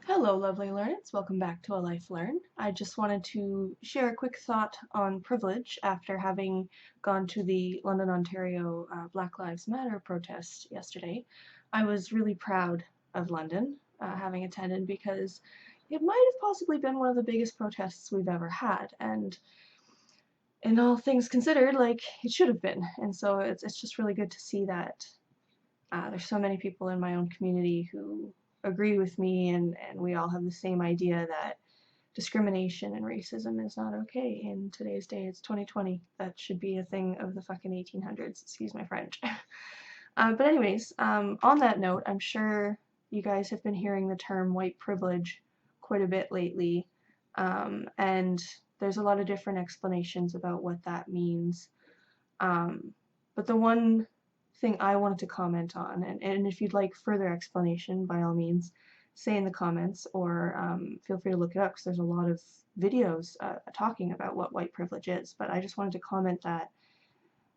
Hello, lovely learners. Welcome back to ALifeLearned. I just wanted to share a quick thought on privilege after having gone to the London, Ontario Black Lives Matter protest yesterday. I was really proud of London having attended because it might have possibly been one of the biggest protests we've ever had, and in all things considered, like, it should have been. And so it's just really good to see that there's so many people in my own community who agree with me, and we all have the same idea that discrimination and racism is not okay in today's day. It's 2020. That should be a thing of the fucking 1800s. Excuse my French. But anyways, on that note, I'm sure you guys have been hearing the term white privilege quite a bit lately, and there's a lot of different explanations about what that means. But the one thing I wanted to comment on, and if you'd like further explanation, by all means, say in the comments, or feel free to look it up because there's a lot of videos talking about what white privilege is. But I just wanted to comment that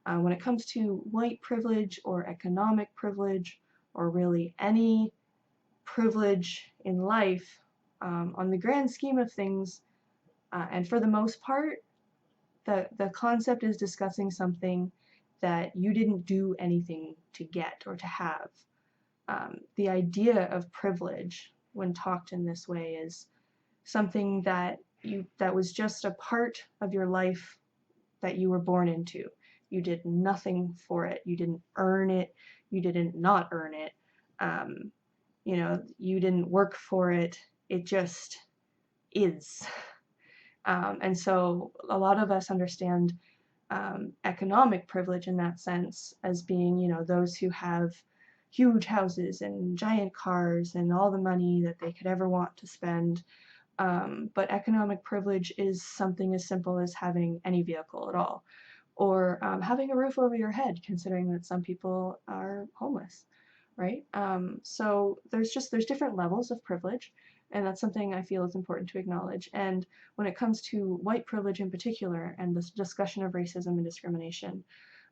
when it comes to white privilege or economic privilege, or really any privilege in life, on the grand scheme of things, and for the most part, the concept is discussing something that you didn't do anything to get or to have. The idea of privilege, when talked in this way, is something that was just a part of your life that you were born into. You did nothing for it. You didn't earn it. You didn't not earn it. You didn't work for it. It just is. And so a lot of us understand economic privilege in that sense as being, those who have huge houses and giant cars and all the money that they could ever want to spend. But economic privilege is something as simple as having any vehicle at all, or having a roof over your head, considering that some people are homeless, right? So there's different levels of privilege, and that's something I feel is important to acknowledge. And when it comes to white privilege in particular, and this discussion of racism and discrimination,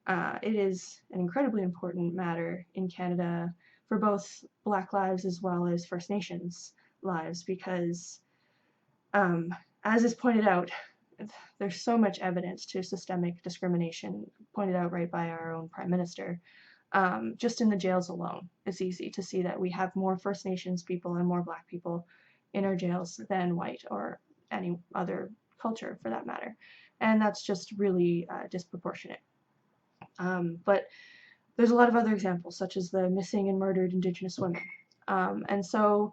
it is an incredibly important matter in Canada for both Black lives as well as First Nations lives, because as is pointed out, there's so much evidence to systemic discrimination, pointed out right by our own Prime Minister. Just in the jails alone, it's easy to see that we have more First Nations people and more Black people in our jails than white or any other culture for that matter. And that's just really disproportionate. But there's a lot of other examples, such as the missing and murdered Indigenous women. And so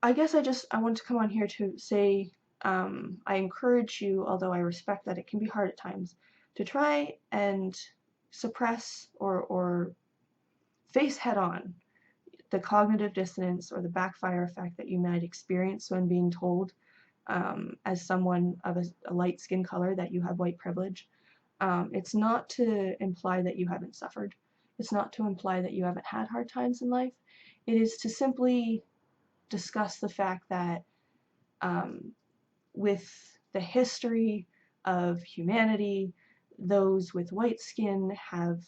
I guess I want to come on here to say I encourage you, although I respect that it can be hard at times, to try and suppress or face head on the cognitive dissonance or the backfire effect that you might experience when being told, as someone of a light skin color, that you have white privilege. It's not to imply that you haven't suffered. It's not to imply that you haven't had hard times in life. It is to simply discuss the fact that with the history of humanity, those with white skin have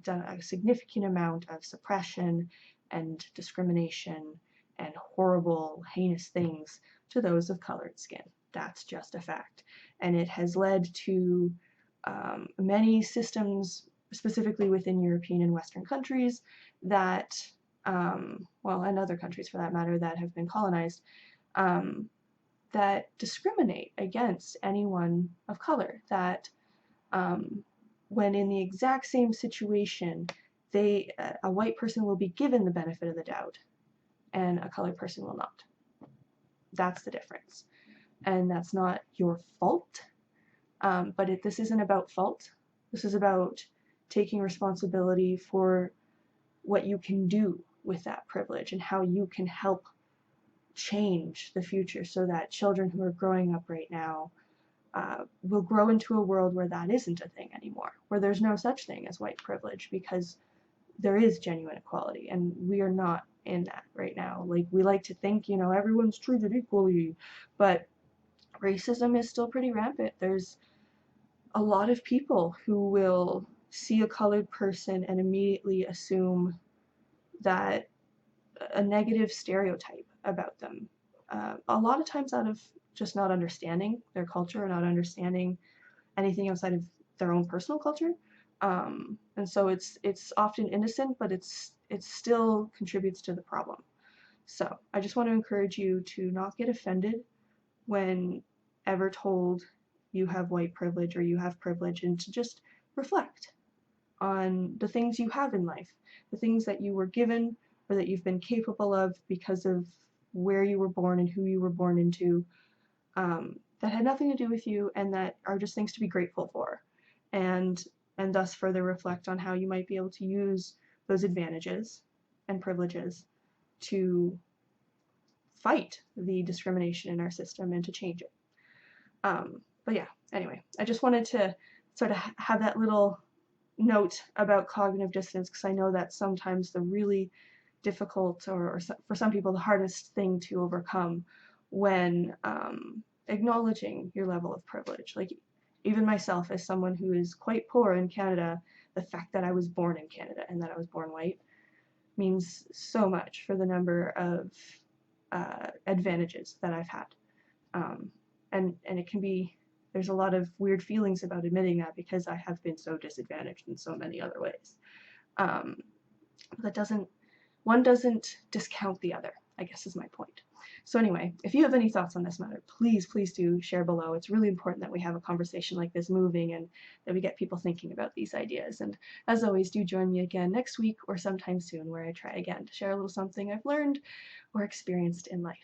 done a significant amount of suppression and discrimination and horrible, heinous things to those of colored skin. That's just a fact. And it has led to many systems, specifically within European and Western countries, that, and other countries for that matter, that have been colonized, that discriminate against anyone of color, that when in the exact same situation, a white person will be given the benefit of the doubt and a colored person will not. That's the difference. And that's not your fault, but this isn't about fault. This is about taking responsibility for what you can do with that privilege and how you can help change the future so that children who are growing up right now will grow into a world where that isn't a thing anymore, where there's no such thing as white privilege, because there is genuine equality, and we are not in that right now. Like, we like to think, everyone's treated equally, but racism is still pretty rampant. There's a lot of people who will see a colored person and immediately assume that a negative stereotype about them. A lot of times out of just not understanding their culture or not understanding anything outside of their own personal culture. And so it's often innocent, but it still contributes to the problem. So I just want to encourage you to not get offended when ever told you have white privilege or you have privilege, and to just reflect on the things you have in life, the things that you were given or that you've been capable of because of where you were born and who you were born into, that had nothing to do with you and that are just things to be grateful for, and thus further reflect on how you might be able to use those advantages and privileges to fight the discrimination in our system and to change it. But yeah, anyway, I just wanted to sort of have that little note about cognitive dissonance, because I know that's sometimes the really difficult, or for some people, the hardest thing to overcome when acknowledging your level of privilege. Like, even myself, as someone who is quite poor in Canada, the fact that I was born in Canada and that I was born white means so much for the number of advantages that I've had. And it can be, there's a lot of weird feelings about admitting that, because I have been so disadvantaged in so many other ways. One doesn't discount the other, I guess is my point. So anyway, if you have any thoughts on this matter, please do share below. It's really important that we have a conversation like this moving, and that we get people thinking about these ideas. And as always, do join me again next week or sometime soon, where I try again to share a little something I've learned or experienced in life.